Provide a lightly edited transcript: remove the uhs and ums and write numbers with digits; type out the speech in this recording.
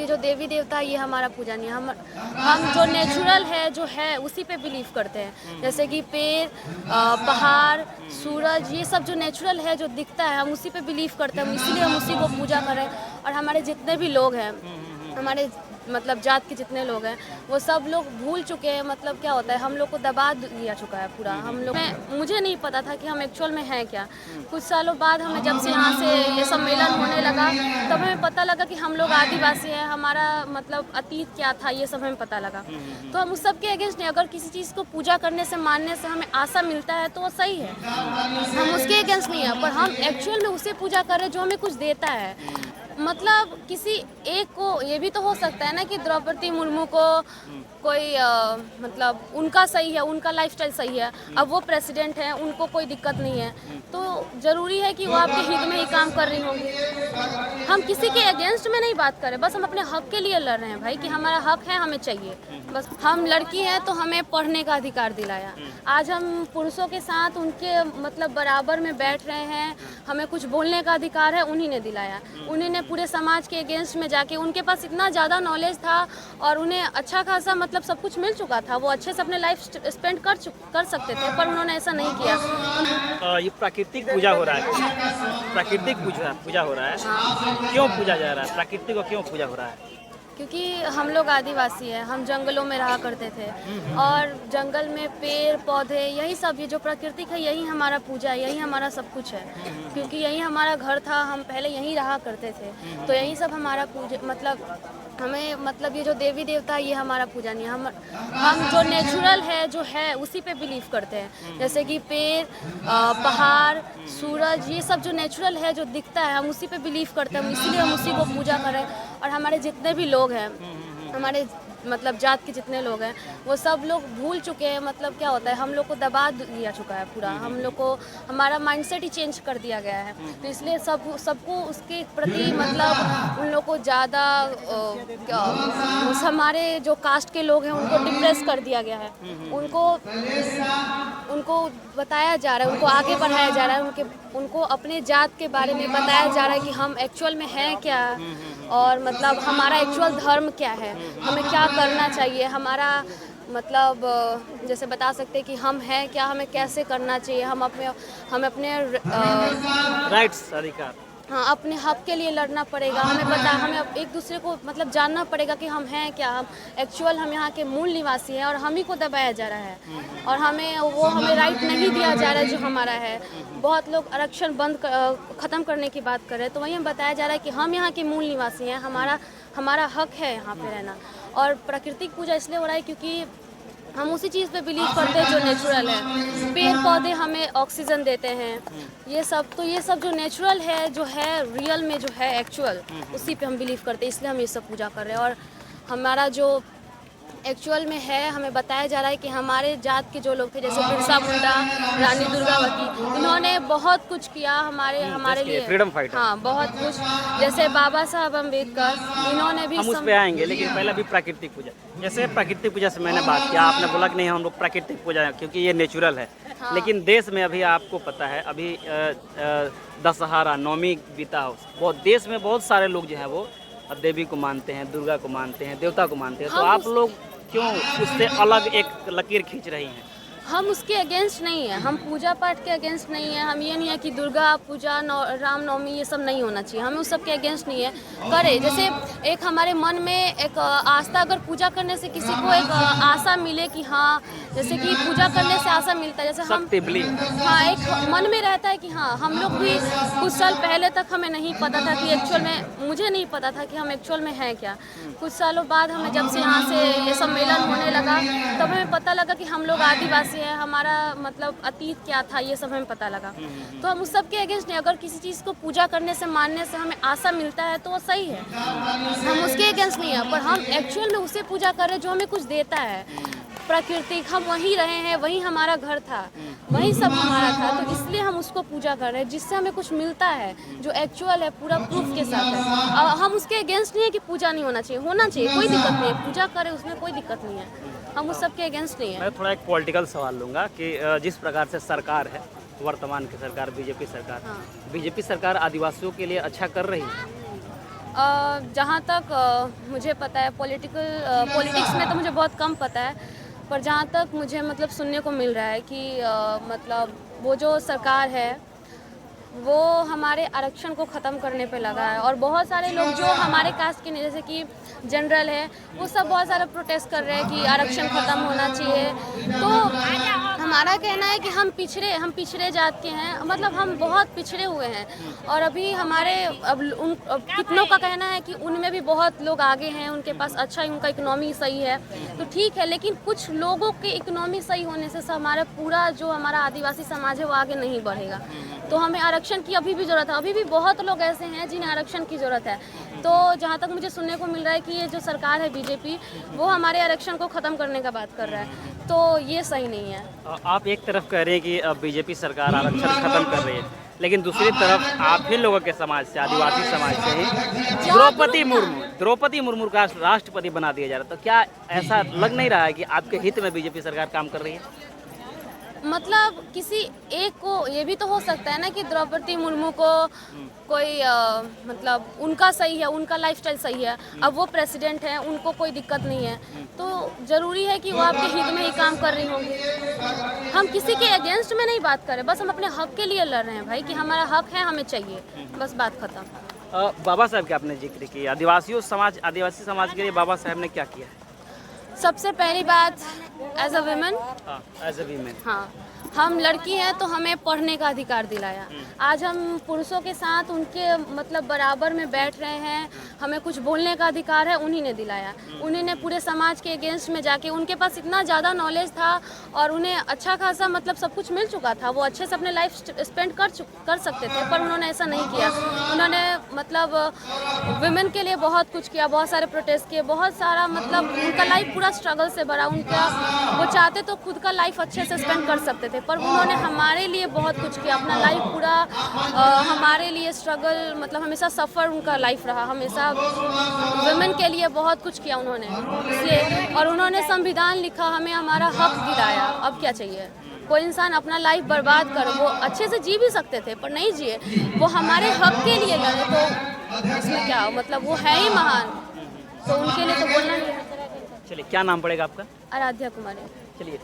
ये जो देवी देवता है ये हमारा पूजा नहीं है। हम जो नेचुरल है जो है उसी पे बिलीव करते हैं। जैसे कि पेड़, पहाड़, सूरज, ये सब जो नेचुरल है जो दिखता है हम उसी पे बिलीव करते हैं, इसीलिए हम उसी को पूजा करें। और हमारे जितने भी लोग हैं, हमारे मतलब जात के जितने लोग हैं, वो सब लोग भूल चुके हैं। मतलब क्या होता है, हम लोग को दबा दिया चुका है पूरा। हम लोग मुझे नहीं पता था कि हम एक्चुअल में हैं क्या। कुछ सालों बाद हमें जब से यहाँ से ये सम्मेलन होने लगा तब हमें पता लगा कि हम लोग आदिवासी हैं, हमारा मतलब अतीत क्या था ये सब हमें पता लगा। तो हम उस सब के अगेंस्ट नहीं, अगर किसी चीज़ को पूजा करने से, मानने से हमें आशा मिलता है तो वो सही है, हम उसके अगेंस्ट नहीं है। पर हम एक्चुअल में उसे पूजा कर रहे हैं जो हमें कुछ देता है। मतलब किसी एक को ये भी तो हो सकता है ना कि द्रौपदी मुर्मू को कोई मतलब उनका सही है, उनका लाइफस्टाइल सही है, अब वो प्रेसिडेंट हैं, उनको कोई दिक्कत नहीं है, तो ज़रूरी है कि वो आपके हित में ही काम कर रही होंगी। हम किसी के अगेंस्ट में नहीं बात करें, बस हम अपने हक के लिए लड़ रहे हैं भाई, कि हमारा हक है, हमें चाहिए बस। हम लड़की हैं तो हमें पढ़ने का अधिकार दिलाया। आज हम पुरुषों के साथ उनके मतलब बराबर में बैठ रहे हैं, हमें कुछ बोलने का अधिकार है, उन्हीं ने दिलाया। उन्हीं ने पूरे समाज के अगेंस्ट में जाके, उनके पास इतना ज़्यादा नॉलेज था और उन्हें अच्छा खासा मतलब सब कुछ मिल चुका था, वो अच्छे से अपने लाइफ स्पेंड कर सकते थे, पर उन्होंने ऐसा नहीं किया। ये प्राकृतिक पूजा हो रहा है, प्राकृतिक पूजा हो रहा है, क्यों पूजा जा रहा है, प्राकृतिक को क्यों पूजा हो रहा है? क्योंकि हम लोग आदिवासी हैं, हम जंगलों में रहा करते थे और जंगल में पेड़ पौधे यही सब, ये जो प्राकृतिक है यही हमारा पूजा है, यही हमारा सब कुछ है। क्योंकि यही हमारा घर था, हम पहले यहीं रहा करते थे, तो यही सब हमारा पूजा मतलब हमें मतलब ये जो देवी देवता है ये हमारा पूजा नहीं है। हम जो नेचुरल है जो है उसी पे बिलीव करते हैं। जैसे कि पेड़, पहाड़, सूरज, ये सब जो नेचुरल है जो दिखता है हम उसी पे बिलीव करते हैं, इसीलिए हम उसी को पूजा करें। और हमारे जितने भी लोग हैं, हमारे मतलब जात के जितने लोग हैं, वो सब लोग भूल चुके हैं। मतलब क्या होता है, हम लोग को दबा दिया चुका है पूरा, हम लोग को हमारा माइंडसेट ही चेंज कर दिया गया है। तो इसलिए सबको उसके प्रति मतलब उन लोग को ज़्यादा हमारे जो कास्ट के लोग हैं उनको डिप्रेस कर दिया गया है। उनको बताया जा रहा है, उनको आगे बढ़ाया जा रहा है, उनको अपने जात के बारे में बताया जा रहा है कि हम एक्चुअल में हैं क्या, और मतलब हमारा एक्चुअल धर्म क्या है, हमें क्या करना चाहिए, हमारा मतलब जैसे बता सकते हैं कि हम हैं क्या, हमें कैसे करना चाहिए, हम अपने राइट्स, अधिकार, हाँ, अपने हक के लिए लड़ना पड़ेगा। हमें एक दूसरे को मतलब जानना पड़ेगा कि हम हैं क्या, हम यहाँ के मूल निवासी हैं और हम ही को दबाया जा रहा है और हमें राइट नहीं दिया जा रहा है जो हमारा है। बहुत लोग आरक्षण ख़त्म करने की बात कर रहे हैं, तो वहीं हमें बताया जा रहा है कि हम यहाँ के मूल निवासी हैं, हमारा हक है यहाँ पे रहना। और प्राकृतिक पूजा इसलिए हो रहा है क्योंकि हम उसी चीज़ पे बिलीव करते हैं जो नेचुरल है। पेड़ पौधे हमें ऑक्सीजन देते हैं, ये सब जो नेचुरल है जो है रियल में जो है एक्चुअल, उसी पे हम बिलीव करते हैं, इसलिए हम ये सब पूजा कर रहे हैं। और हमारा जो एक्चुअल में है, हमें बताया जा रहा है कि हमारे जात के जो लोग थे, जैसे बिरसा मुंडा, रानी दुर्गावती, इन्होंने बहुत कुछ किया हमारे लिए, फ्रीडम फाइटर, हाँ बहुत कुछ। जैसे बाबा साहब अम्बेडकर, इन्होंने भी हम उस पे आएंगे, लेकिन पहले अभी प्राकृतिक पूजा। जैसे प्राकृतिक पूजा से मैंने बात किया, आपने बोला कि नहीं हम लोग प्राकृतिक पूजा है क्योंकि ये नेचुरल है। हाँ। लेकिन देश में अभी आपको पता है, अभी दशहरा, नवमी बीता, बहुत देश में बहुत सारे लोग जो हैं वो देवी को मानते हैं, दुर्गा को मानते हैं, देवता को मानते हैं। तो आप लोग क्यों उससे अलग एक लकीर खींच रही हैं? हम उसके अगेंस्ट नहीं है, हम पूजा पाठ के अगेंस्ट नहीं है। हम ये नहीं है कि दुर्गा पूजा, रामनवमी ये सब नहीं होना चाहिए, हमें उस सब के अगेंस्ट नहीं है। करे जैसे एक हमारे मन में एक आस्था, अगर पूजा करने से किसी को एक आशा मिले कि हाँ, जैसे कि पूजा करने से आशा मिलता है, जैसे हम हाँ एक मन में रहता है कि हाँ, हम लोग भी कुछ साल पहले तक हमें नहीं पता था कि एक्चुअल में, मुझे नहीं पता था कि हम एक्चुअल में हैं क्या। कुछ सालों बाद हमें जब से यहाँ से ये सम्मेलन होने लगा तब हमें पता लगा कि हम लोग आदिवासी है, हमारा मतलब अतीत क्या था ये सब हमें पता लगा। तो हम उस सब के अगेंस्ट नहीं, अगर किसी चीज़ को पूजा करने से, मानने से हमें आशा मिलता है तो वो सही है, हम उसके अगेंस्ट नहीं है। पर हम एक्चुअल में उसे पूजा कर रहे हैं जो हमें कुछ देता है, प्राकृतिक, हम वहीं रहे हैं, वहीं हमारा घर था, वहीं सब हमारा था, तो इसलिए हम उसको पूजा कर रहे हैं जिससे हमें कुछ मिलता है जो एक्चुअल है, पूरा प्रूफ के साथ है। हम उसके अगेंस्ट नहीं है कि पूजा नहीं होना चाहिए, होना चाहिए, कोई दिक्कत नहीं है, पूजा करें उसमें कोई दिक्कत नहीं है, हम उस सब के अगेंस्ट नहीं है। मैं थोड़ा एक पॉलिटिकल सवाल लूँगा कि जिस प्रकार से सरकार है, वर्तमान की सरकार बीजेपी सरकार, हाँ। बीजेपी सरकार आदिवासियों के लिए अच्छा कर रही है? जहाँ तक मुझे पता है पॉलिटिक्स में तो मुझे बहुत कम पता है, पर जहाँ तक मुझे मतलब सुनने को मिल रहा है कि मतलब वो जो सरकार है वो हमारे आरक्षण को ख़त्म करने पे लगा है, और बहुत सारे लोग जो हमारे कास्ट के नहीं, जैसे कि जनरल है, वो सब बहुत सारा प्रोटेस्ट कर रहे हैं कि आरक्षण ख़त्म होना चाहिए। तो हमारा कहना है कि हम पिछड़े जात के हैं, मतलब हम बहुत पिछड़े हुए हैं, और अभी हमारे अब कितनों का कहना है कि उनमें भी बहुत लोग आगे हैं, उनके पास अच्छा उनका इकोनॉमी सही है, तो ठीक है, लेकिन कुछ लोगों के इकोनॉमी सही होने से हमारा पूरा जो हमारा आदिवासी समाज है वो आगे नहीं बढ़ेगा। तो हमें आरक्षण की अभी भी ज़रूरत है, अभी भी बहुत लोग ऐसे हैं जिन्हें आरक्षण की ज़रूरत है। तो जहाँ तक मुझे सुनने को मिल रहा है कि ये जो सरकार है बीजेपी, वो हमारे आरक्षण को ख़त्म करने का बात कर रहा है, तो ये सही नहीं है। आप एक तरफ कह रहे हैं कि अब बीजेपी सरकार आरक्षण खत्म कर रही है, लेकिन दूसरी तरफ आप ही लोगों के समाज से, आदिवासी समाज से ही द्रौपदी मुर्मू का राष्ट्रपति बना दिया जा रहा है, तो क्या ऐसा लग नहीं रहा है कि आपके हित में बीजेपी सरकार काम कर रही है? मतलब किसी एक को ये भी तो हो सकता है ना कि द्रौपदी मुर्मू को कोई मतलब उनका सही है, उनका लाइफस्टाइल सही है, अब वो प्रेसिडेंट हैं, उनको कोई दिक्कत नहीं है, तो ज़रूरी है कि वो आपके हित में ही काम कर रही होंगी। हम किसी के अगेंस्ट में नहीं बात कर रहे, बस हम अपने हक के लिए लड़ रहे हैं भाई, कि हमारा हक है, हमें चाहिए, बस बात खत्म। बाबा साहब का आपने जिक्र किया, आदिवासी समाज के लिए बाबा साहब ने क्या किया है? सबसे पहली बात एज अ वीमेन, हाँ, हम लड़की हैं तो हमें पढ़ने का अधिकार दिलाया। आज हम पुरुषों के साथ उनके मतलब बराबर में बैठ रहे हैं, हमें कुछ बोलने का अधिकार है, उन्हीं ने दिलाया। उन्हीं ने पूरे समाज के अगेंस्ट में जाके, उनके पास इतना ज़्यादा नॉलेज था और उन्हें अच्छा खासा मतलब सब कुछ मिल चुका था, वो अच्छे से अपने लाइफ स्पेंड कर सकते थे, पर उन्होंने ऐसा नहीं किया। उन्होंने मतलब वुमेन के लिए बहुत कुछ किया, बहुत सारे प्रोटेस्ट किए, बहुत सारा मतलब उनका लाइफ पूरा स्ट्रगल से भरा। वो चाहते तो खुद का लाइफ अच्छे से स्पेंड कर सकते थे, पर उन्होंने हमारे लिए बहुत कुछ किया, अपना लाइफ पूरा हमारे लिए स्ट्रगल, मतलब हमेशा सफ़र उनका लाइफ रहा, हमेशा वुमेन के लिए बहुत कुछ किया उन्होंने, इसलिए। और उन्होंने संविधान लिखा, हमें हमारा हक दिलाया, अब क्या चाहिए? कोई इंसान अपना लाइफ बर्बाद कर, वो अच्छे से जी भी सकते थे पर नहीं जिए, वो हमारे हक के लिए लड़े, तो इसमें क्या मतलब, वो है ही महान, तो उनके लिए तो बोलना ही है। चलिए, क्या नाम पड़ेगा आपका? आराध्या कुमारी। चलिए।